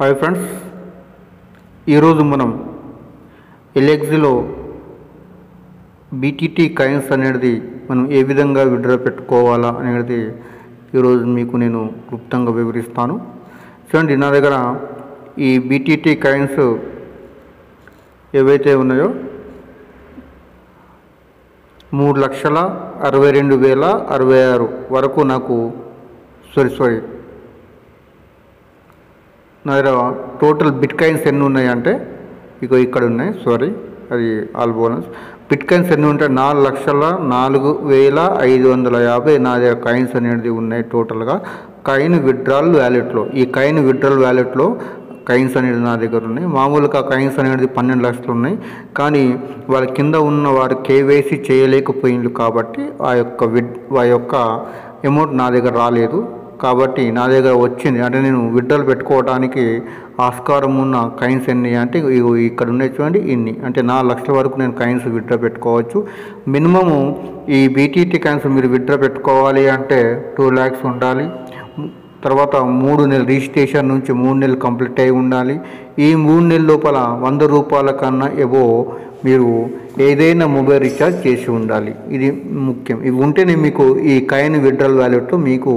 Hi friends, ఈరోజు మనం ఎల్ఎక్స్లో BTT coins అనేది మనం ఏ విధంగా విత్డ్రా పెట్టుకోవాలా అనేది ఈరోజు మీకు నేను క్లుప్తంగా వివరిస్తాను. చూడండి, నా దగ్గర ఈ బీటీటీ కాయిన్స్ ఏవైతే ఉన్నాయో 3,62,066 వరకు నాకు నా దగ్గర టోటల్ బిట్ కాయిన్స్ ఎన్ని ఉన్నాయంటే ఇక్కడ ఉన్నాయి. అది ఆల్ బోనస్. బిట్ కాయిన్స్ ఎన్ని ఉంటాయి? 4,04,550 నా దగ్గర కాయిన్స్ అనేది ఉన్నాయి టోటల్గా కాయిన్ విత్డ్రాల్ వ్యాలెట్లో. ఈ కాయిన్ విత్డ్రాల్ వ్యాలెట్లో కాయిన్స్ అనేది నా దగ్గర ఉన్నాయి. మామూలుగా కాయిన్స్ అనేది 12 లక్షలు ఉన్నాయి. కానీ వాళ్ళ కింద ఉన్న వారు కేవైసీ చేయలేకపోయింది కాబట్టి ఆ యొక్క అమౌంట్ నా దగ్గర రాలేదు. కాబట్టి నా దగ్గర వచ్చింది అంటే నేను విత్డ్రాల్ పెట్టుకోవడానికి ఆస్కారం ఉన్న కాయిన్స్ ఎన్ని అంటే ఇక్కడ ఉన్నాయి చూడండి, ఇన్ని. అంటే 4 లక్షల వరకు నేను కాయిన్స్ విత్డ్రా పెట్టుకోవచ్చు. మినిమము ఈ బీటీటీ కాయిన్స్ మీరు విత్డ్రా పెట్టుకోవాలి అంటే 2 lakhs ఉండాలి. తర్వాత 3 నెలలు రిజిస్ట్రేషన్ నుంచి 3 నెలలు కంప్లీట్ అయి ఉండాలి. ఈ 3 నెలల లోపల 100 రూపాయల కన్నా ఏవో మీరు ఏదైనా మొబైల్ రీఛార్జ్ చేసి ఉండాలి. ఇది ముఖ్యం. ఇవి ఉంటేనే మీకు ఈ కాయిన్ విత్డ్రాల్ వ్యాలెట్లో మీకు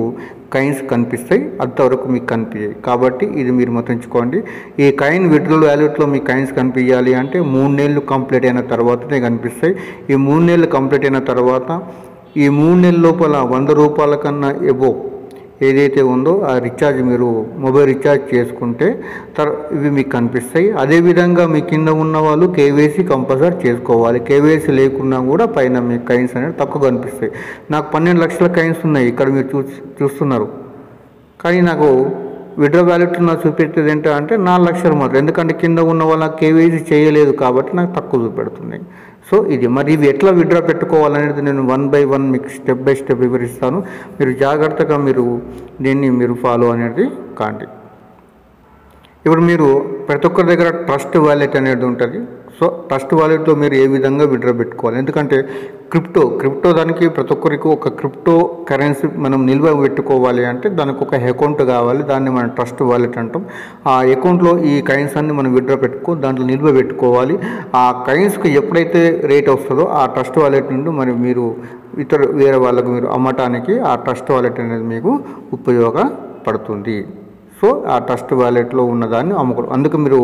కాయిన్స్ కనిపిస్తాయి. అంతవరకు మీకు కనిపించాయి. కాబట్టి ఇది మీరు గుర్తుంచుకోండి. ఈ కాయిన్ విత్డ్రాల్ వ్యాలెట్లో మీకు కాయిన్స్ కనిపించాలి అంటే 3 నెలలు కంప్లీట్ అయిన తర్వాతనే కనిపిస్తాయి. ఈ 3 నెలలు కంప్లీట్ అయిన తర్వాత ఈ 3 నెలల లోపల 100 రూపాయల కన్నా ఎబో ఏదైతే ఉందో ఆ రీఛార్జ్ మీరు మొబైల్ రీఛార్జ్ చేసుకుంటే ఇవి మీకు కనిపిస్తాయి. అదేవిధంగా మీ కింద ఉన్న వాళ్ళు కేవైసీ కంపల్సరీ చేసుకోవాలి. కేవైసీ లేకున్నా కూడా పైన మీకు కాయిన్స్ అనేవి తక్కువ కనిపిస్తాయి. నాకు 12 లక్షల కాయిన్స్ ఉన్నాయి ఇక్కడ మీరు చూస్తున్నారు. కానీ నాకు విత్డ్రా వ్యాలెట్ నాకు చూపెట్టేది ఏంటంటే 4 లక్షలు మాత్రం. ఎందుకంటే కింద ఉన్న వాళ్ళ కేవైసీ చేయలేదు కాబట్టి నాకు తక్కువ చూపెడుతున్నాయి. సో ఇది మరి ఇవి ఎట్లా విత్డ్రా పెట్టుకోవాలనేది నేను 1 by 1 మీకు స్టెప్ బై స్టెప్ వివరిస్తాను. మీరు జాగ్రత్తగా దీన్ని ఫాలో అనేది కాండి. ఇప్పుడు మీరు ప్రతి ఒక్కరి దగ్గర ట్రస్ట్ వాలెట్ అనేది ఉంటుంది. సో ట్రస్ట్ వాలెట్లో మీరు ఏ విధంగా విత్డ్రా పెట్టుకోవాలి? ఎందుకంటే క్రిప్టో దానికి ప్రతి ఒక్కరికి ఒక క్రిప్టో కరెన్సీ మనం నిల్వ పెట్టుకోవాలి అంటే దానికి ఒక అకౌంట్ కావాలి. దాన్ని మనం ట్రస్ట్ వాలెట్ అంటాం. ఆ అకౌంట్లో ఈ కాయిన్స్ అన్ని మనం విత్డ్రా దాంట్లో నిల్వ పెట్టుకోవాలి. ఆ కాయిన్స్కి ఎప్పుడైతే రేట్ వస్తుందో ఆ ట్రస్ట్ వాలెట్ నుండి మరి మీరు వేరే వాళ్ళకు మీరు అమ్మటానికి ఆ ట్రస్ట్ వాలెట్ అనేది మీకు ఉపయోగపడుతుంది. సో ఆ ట్రస్ట్ వాలెట్లో ఉన్నదాన్ని అమ్ముకోవడం. అందుకు మీరు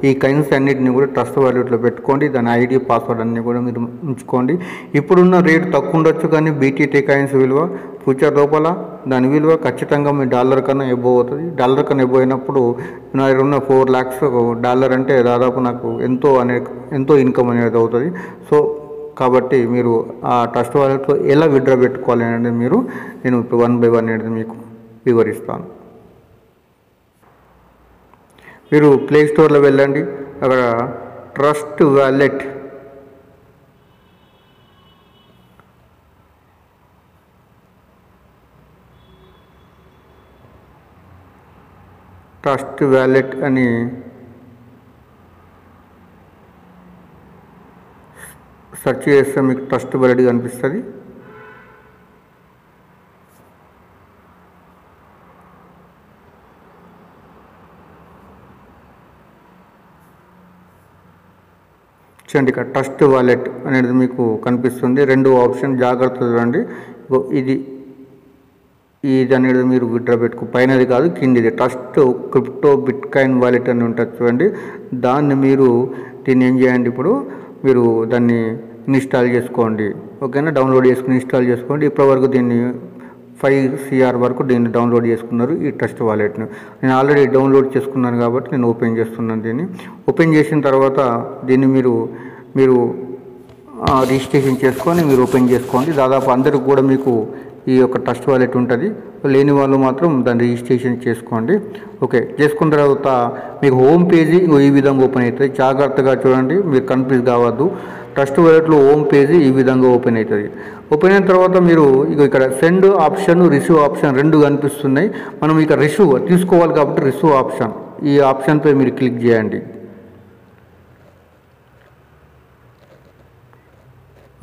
ఈ కాయిన్స్ అన్నిటిని కూడా ట్రస్ట్ వాలెట్లో పెట్టుకోండి. దాని ఐడి పాస్వర్డ్ అన్నీ కూడా మీరు ఉంచుకోండి. ఇప్పుడున్న రేటు తక్కువ ఉండొచ్చు కానీ బీటీటీ కాయిన్స్ విలువ ఫ్యూచర్ లోపల దాని విలువ ఖచ్చితంగా మీ డాలర్ కన్నా ఎబో అవుతుంది. డాలర్ కన్నా ఎబో అయినప్పుడు నా దగ్గర ఉన్న 4 lakhs డాలర్ అంటే దాదాపు నాకు ఎంతో ఇన్కమ్ అనేది అవుతుంది. సో కాబట్టి మీరు ఆ ట్రస్ట్ వాలెట్లో ఎలా విత్డ్రా పెట్టుకోవాలి అనేది నేను 1 by 1 అనేది మీకు వివరిస్తాను. మీరు ప్లే స్టోర్లో వెళ్ళండి. అక్కడ ట్రస్ట్ వాలెట్ అని సెర్చ్ చేస్తే మీకు ట్రస్ట్ వాలెట్ కనిపిస్తుంది. చూడండి, ఇక్కడ ట్రస్ట్ వాలెట్ అనేది మీకు కనిపిస్తుంది. 2 ఆప్షన్ జాగ్రత్త చూడండి. ఇది అనేది మీరు విత్డ్రా పైనది కాదు, కిందిది trust crypto bitcoin wallet అని ఉంటుంది చూడండి. దీన్ని ఏం చేయండి, ఇప్పుడు మీరు దాన్ని ఇన్స్టాల్ చేసుకోండి. ఓకేనా, డౌన్లోడ్ చేసుకుని ఇన్స్టాల్ చేసుకోండి. ఇప్పటివరకు దీన్ని 5 CR వరకు దీన్ని డౌన్లోడ్ చేసుకున్నారు ఈ ట్రస్ట్ వాలెట్ని. నేను ఆల్రెడీ డౌన్లోడ్ చేసుకున్నాను కాబట్టి నేను ఓపెన్ చేస్తున్నాను. దీన్ని ఓపెన్ చేసిన తర్వాత దీన్ని మీరు రిజిస్ట్రేషన్ చేసుకొని మీరు ఓపెన్ చేసుకోండి. దాదాపు అందరికి కూడా మీకు ఈ యొక్క ట్రస్ట్ వాలెట్ ఉంటుంది. లేని వాళ్ళు మాత్రం దాన్ని రిజిస్ట్రేషన్ చేసుకోండి. ఓకే, చేసుకున్న తర్వాత మీకు హోమ్ పేజీ ఈ విధంగా ఓపెన్ అవుతుంది. జాగ్రత్తగా చూడండి, మీరు కన్ఫ్యూజ్ కావద్దు. ట్రస్ట్ వాలెట్లో హోమ్ పేజీ ఈ విధంగా ఓపెన్ అవుతుంది. ఓపెన్ అయిన తర్వాత మీరు ఇక్కడ సెండ్ ఆప్షన్, రిసీవ్ ఆప్షన్ 2 కనిపిస్తున్నాయి. మనం ఇక రిసీవ్ తీసుకోవాలి కాబట్టి రిసీవ్ ఆప్షన్, ఈ ఆప్షన్పై మీరు క్లిక్ చేయండి.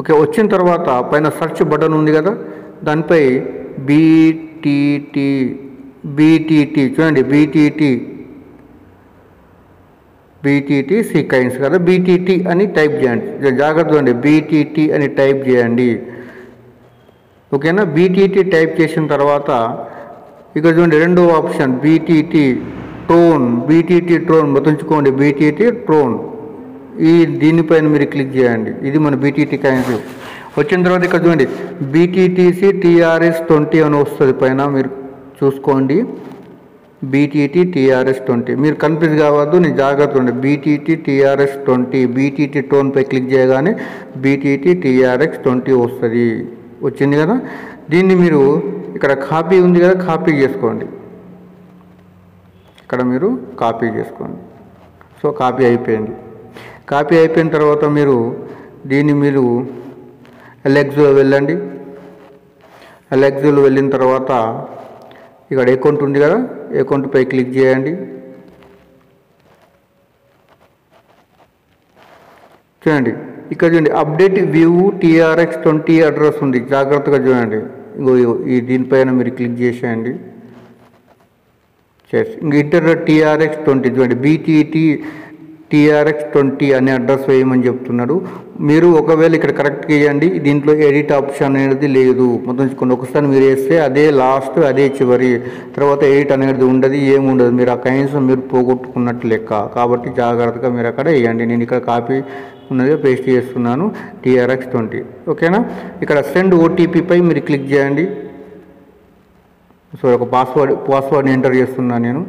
ఓకే, వచ్చిన తర్వాత పైన సెర్చ్ బటన్ ఉంది కదా, దానిపై బీటీటీ చూడండి, బీటీటీ BTTC కాయిన్స్ కదా, BTT అని టైప్ చేయండి. జాగ్రత్తగా అండి, BTT అని టైప్ చేయండి. ఓకేనా. BTT టైప్ చేసిన తర్వాత ఇక్కడ చూడండి రెండో option BTT Tron, BTT Tron గుర్తుంచుకోండి, BTT ట్రోన్. దీనిపైన మీరు క్లిక్ చేయండి. ఇది మన BTT కాయిన్స్. వచ్చిన తర్వాత ఇక్కడ చూడండి BTTC TRS20 అని వస్తుంది పైన, మీరు చూసుకోండి. BTT TRS20 మీరు కన్ఫ్యూజ్ కావద్దు, నేను జాగ్రత్త ఉండి. BTT TRS20 BTT ట్రోన్పై క్లిక్ చేయగానే BTT TRS20 వస్తుంది. వచ్చింది కదా. దీన్ని మీరు ఇక్కడ కాపీ ఉంది కదా, కాపీ చేసుకోండి. ఇక్కడ మీరు కాపీ చేసుకోండి. సో కాపీ అయిపోయింది. కాపీ అయిపోయిన తర్వాత మీరు దీన్ని మీరు LXలో వెళ్ళండి. LXలో వెళ్ళిన తర్వాత ఇక్కడ అకౌంట్ ఉంది కదా, అకౌంట్పై క్లిక్ చేయండి. చూడండి ఇక్కడ చూడండి అప్డేట్ వ్యూ TRS20 అడ్రస్ ఉంది. జాగ్రత్తగా చూడండి. ఈ దీనిపైన మీరు క్లిక్ చేసేయండి. ఇంక ఇంటర్ TRS20 చూడండి, BTT TRS20 అనే అడ్రస్ వేయమని చెప్తున్నాడు. మీరు ఒకవేళ ఇక్కడ కరెక్ట్ చేయండి. దీంట్లో ఎడిట్ ఆప్షన్ అనేది లేదు. మొత్తం ఒకసారి మీరు వేస్తే అదే లాస్ట్, అదే చివరి, తర్వాత ఎడిట్ అనేది ఉండదు, ఏముండదు. మీరు ఆ కాయిన్స్ మీరు పోగొట్టుకున్నట్టు లెక్క. కాబట్టి జాగ్రత్తగా మీరు అక్కడ వేయండి. నేను ఇక్కడ కాపీ ఉన్నదిగా పేస్ట్ చేస్తున్నాను TRS20. ఓకేనా. ఇక్కడ సెండ్ OTP పై మీరు క్లిక్ చేయండి. సో ఒక పాస్వర్డ్ని ఎంటర్ చేస్తున్నాను నేను.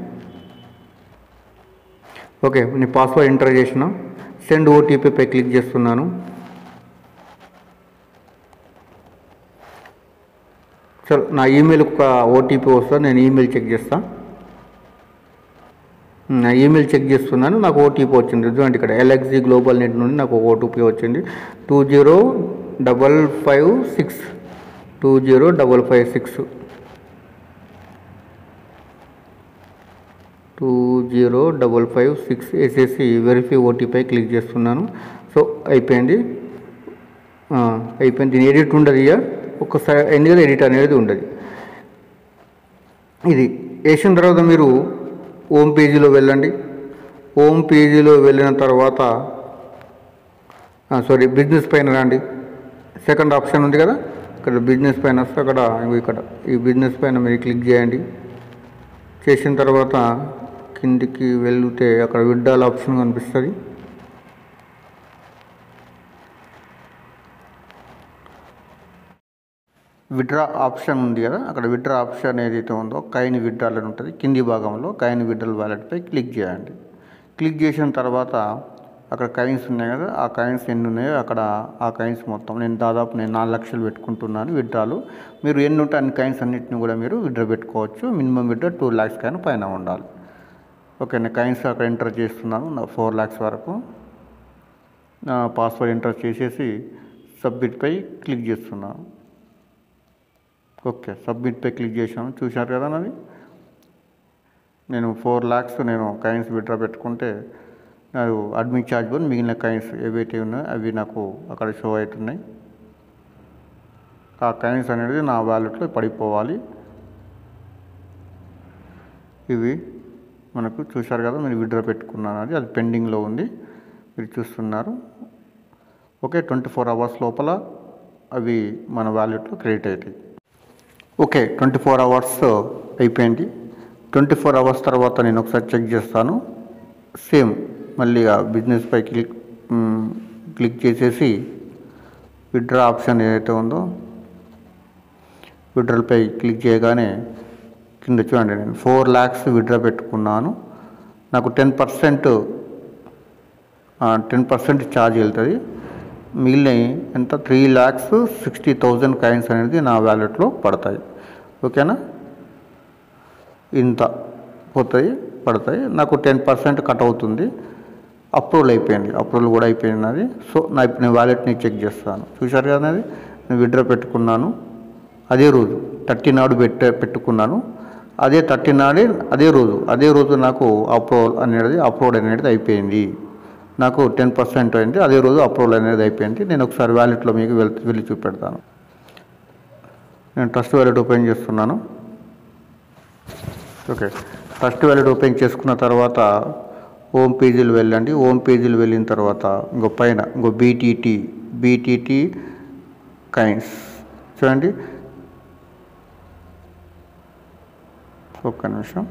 ఓకే, నేను పాస్వర్డ్ ఎంటర్ చేసిన. సెండ్ OTP పై క్లిక్ చేస్తున్నాను. సరే, నా ఈమెయిల్కి ఒక OTP వస్తుంది. నేను ఈమెయిల్ చెక్ చేస్తాను. నా ఈమెయిల్ చెక్ చేస్తున్నాను. నాకు OTP వచ్చింది. చూడండి ఇక్కడ LXG గ్లోబల్ నెట్ నుండి నాకు OTP వచ్చింది 20556 20556 20556 వేసేసి వెరిఫై OTP క్లిక్ చేస్తున్నాను. సో అయిపోయింది. దీని ఎడిట్ ఉండదు. ఇక ఒక్కసారి ఎందుకంటే ఎడిట్ అనేది ఉండదు. ఇది వేసిన తర్వాత మీరు హోమ్ పేజీలో వెళ్ళండి. హోమ్ పేజీలో వెళ్ళిన తర్వాత బిజినెస్ పైన రండి. సెకండ్ ఆప్షన్ ఉంది కదా, ఇక్కడ బిజినెస్ పైన వస్తే ఇక్కడ ఈ బిజినెస్ పైన మీరు క్లిక్ చేయండి. చేసిన తర్వాత కిందికి వెళ్తే అక్కడ విత్డ్రాల్ ఆప్షన్ కనిపిస్తుంది. విత్డ్రా ఆప్షన్ ఉంది కదా, అక్కడ విత్డ్రా ఆప్షన్ ఏదైతే ఉందో కాయిన్ విత్డ్రాల్ అని ఉంటుంది. కింది భాగంలో కాయిన్ విత్డ్రాల్ వాలెట్పై క్లిక్ చేయండి. క్లిక్ చేసిన తర్వాత అక్కడ కాయిన్స్ ఉన్నాయి కదా, ఆ కాయిన్స్ ఎన్ని ఉన్నాయో అక్కడ ఆ కాయిన్స్ మొత్తం నేను 4 లక్షలు పెట్టుకుంటున్నాను విత్డ్రాలు. మీరు ఎన్ని ఉంటే అన్ని కాయిన్స్ అన్నింటిని కూడా మీరు విత్డ్రా పెట్టుకోవచ్చు. మినిమం విత్డ్రా 2 lakhs కాయిన్ పైన ఉండాలి. ఓకే, నేను కాయిన్స్ అక్కడ ఎంటర్ చేస్తున్నాను. 4 lakhs వరకు పాస్వర్డ్ ఎంటర్ చేసేసి సబ్మిట్పై క్లిక్ చేస్తున్నాను. ఓకే, సబ్మిట్పై క్లిక్ చేశాను. చూశారు కదా, నాది నేను 4 lakhs నేను కాయిన్స్ విత్డ్రా పెట్టుకుంటే నాకు అడ్మిట్ ఛార్జ్ పోయి మిగిలిన కాయిన్స్ ఏవైతే ఉన్నాయో అవి నాకు అక్కడ షో అవుతున్నాయి. ఆ కాయిన్స్ అనేది నా వాలెట్లో పడిపోవాలి. ఇవి మనకు చూశారు కదా, నేను విత్డ్రా పెట్టుకున్నాను. అది పెండింగ్లో ఉంది, మీరు చూస్తున్నారు. ఓకే, 24 hours లోపల అవి మన వాలెట్లో క్రెడిట్ అవుతాయి. ఓకే, 24 hours అయిపోయింది. 24 hours తర్వాత నేను ఒకసారి చెక్ చేస్తాను. సేమ్ మళ్ళీ బిజినెస్ పై క్లిక్ చేసేసి విత్డ్రా ఆప్షన్ ఏదైతే ఉందో విత్డ్రాల్పై క్లిక్ చేయగానే కింద చూడండి నేను 4 lakhs విత్డ్రా పెట్టుకున్నాను. నాకు 10% ఛార్జ్ వెళ్తుంది. మిగిలిన ఎంత 3,60,000 కాయిన్స్ అనేది నా వ్యాలెట్లో పడతాయి. ఓకేనా, ఇంత పడతాయి. నాకు 10% కట్ అవుతుంది. అప్రూవల్ అయిపోయింది, అప్రూవల్ కూడా అయిపోయింది అది. సో నేను వ్యాలెట్ని చెక్ చేస్తాను. చూశారు కదా, అది నేను విత్డ్రా పెట్టుకున్నాను. అదే రోజు 30 నాడు పెట్టుకున్నాను. అదే 30 నాడే అదే రోజు నాకు అప్రూవల్ అనేది అయిపోయింది. నాకు 10% అయింది. అదే రోజు అప్రూవల్ అనేది అయిపోయింది. నేను ఒకసారి వ్యాలెట్లో మీకు వెళ్ళి చూపెడతాను. నేను ట్రస్ట్ వ్యాలెట్ ఓపెన్ చేస్తున్నాను. ఓకే, ట్రస్ట్ వ్యాలెట్ ఓపెన్ చేసుకున్న తర్వాత హోమ్ పేజీలు వెళ్ళండి. హోమ్ పేజీలు వెళ్ళిన తర్వాత ఇంకో పైన ఇంకో బీటీటీ కైన్స్ చూడండి. ఒక్క నిమిషం.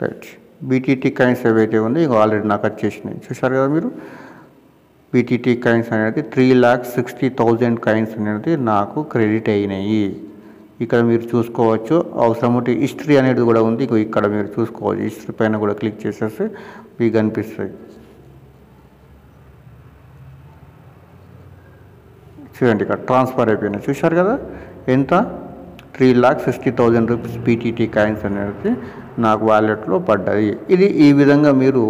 రైట్, బీటీటీ కాయిన్స్ ఏవైతే ఉందో ఇక ఆల్రెడీ నాకు వచ్చేసినాయి. చూసారు కదా మీరు. బీటీటీ కాయిన్స్ అనేది 3,60,000 కాయిన్స్ అనేది నాకు క్రెడిట్ అయినాయి. ఇక్కడ మీరు చూసుకోవచ్చు. అవసరం ఉంటే హిస్టరీ అనేది కూడా ఉంది. ఇక్కడ మీరు చూసుకోవచ్చు. హిస్టరీ పైన కూడా క్లిక్ చేసేస్తే మీకు కనిపిస్తాయి. చూడండి, ఇక్కడ ట్రాన్స్ఫర్ అయిపోయినాయి. చూశారు కదా ఎంత, 3,60,000 రూపీస్ బీటీటీ కాయిన్స్ అనేది నాకు వాలెట్లో పడ్డాయి. ఇది ఈ విధంగా మీరు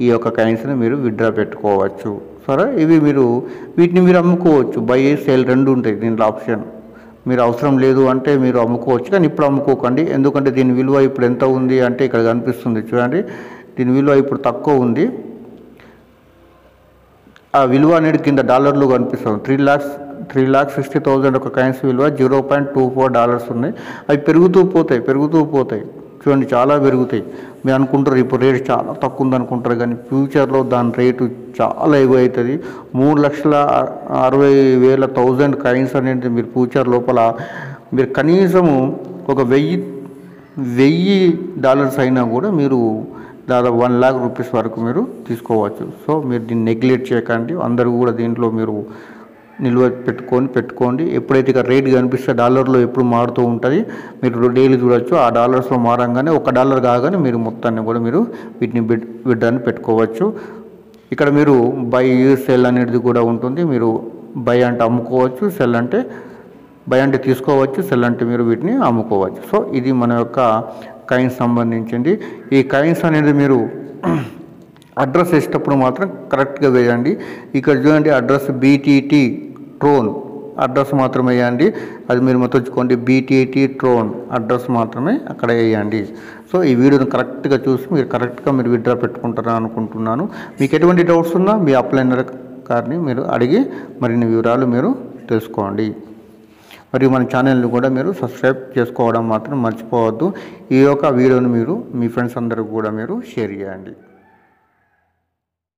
ఈ యొక్క కాయిన్స్ని మీరు విత్డ్రా పెట్టుకోవచ్చు. సరే, ఇవి మీరు వీటిని మీరు అమ్ముకోవచ్చు. బై సేల్ రెండు ఉంటాయి దీంట్లో ఆప్షన్. మీరు అవసరం లేదు అంటే మీరు అమ్ముకోవచ్చు, కానీ ఇప్పుడు అమ్ముకోకండి. ఎందుకంటే దీని విలువ ఇప్పుడు ఎంత ఉంది అంటే ఇక్కడ కనిపిస్తుంది చూడండి. దీని విలువ ఇప్పుడు తక్కువ ఉంది. ఆ విలువ అనేది కింద డాలర్లు కనిపిస్తుంది. 3,60,000 ఒక కాయిన్స్ విలువ $0.24 ఉన్నాయి. అవి పెరుగుతూ పోతాయి. చూడండి, చాలా పెరుగుతాయి. మీరు అనుకుంటారు ఇప్పుడు రేటు చాలా తక్కువ ఉంది అనుకుంటారు, కానీ ఫ్యూచర్లో దాని రేటు చాలా ఎక్కువ అవుతుంది. 3,60,000 కాయిన్స్ అనేది మీరు ఫ్యూచర్ లోపల మీరు కనీసము ఒక $1,000 అయినా కూడా మీరు దాదాపు 1,00,000 రూపీస్ వరకు మీరు తీసుకోవచ్చు. సో మీరు దీన్ని నెగ్లెక్ట్ చేయకండి. అందరూ కూడా దీంట్లో మీరు నిల్వ పెట్టుకోండి. ఎప్పుడైతే ఇక రేట్ కనిపిస్తే డాలర్లో ఎప్పుడు మారుతూ ఉంటుంది, మీరు డైలీ చూడొచ్చు. ఆ డాలర్స్లో మారంగానే $1 కాగానే మీరు మొత్తాన్ని కూడా మీరు వీటిని విత్డ్రాని పెట్టుకోవచ్చు. ఇక్కడ మీరు బై సెల్ అనేది కూడా ఉంటుంది. మీరు బై అంటే అమ్ముకోవచ్చు, బై అంటే తీసుకోవచ్చు, సెల్ అంటే మీరు వీటిని అమ్ముకోవచ్చు. సో ఇది మన యొక్క కాయిన్స్ సంబంధించింది. ఈ కాయిన్స్ అనేది మీరు అడ్రస్ వేసేటప్పుడు మాత్రం కరెక్ట్గా వేయండి. ఇక్కడ చూడండి, అడ్రస్ బీటీటీ ట్రోన్ అడ్రస్ మాత్రమే వేయండి. అది మీరు మర్చిపోండి. బీటీటీ ట్రోన్ అడ్రస్ మాత్రమే అక్కడ వేయండి. సో ఈ వీడియోని కరెక్ట్గా చూసి మీరు కరెక్ట్గా మీరు విత్డ్రా పెట్టుకుంటారని అనుకుంటున్నాను. మీకు ఎటువంటి డౌట్స్ ఉన్నా మీ అప్లైనర్ గారిని మీరు అడిగి మరిన్ని వివరాలు మీరు తెలుసుకోండి. మరియు మన ఛానల్ని కూడా మీరు సబ్స్క్రైబ్ చేసుకోవడం మాత్రం మర్చిపోవద్దు. ఈ యొక్క వీడియోని మీరు మీ ఫ్రెండ్స్ అందరికీ కూడా మీరు షేర్ చేయండి.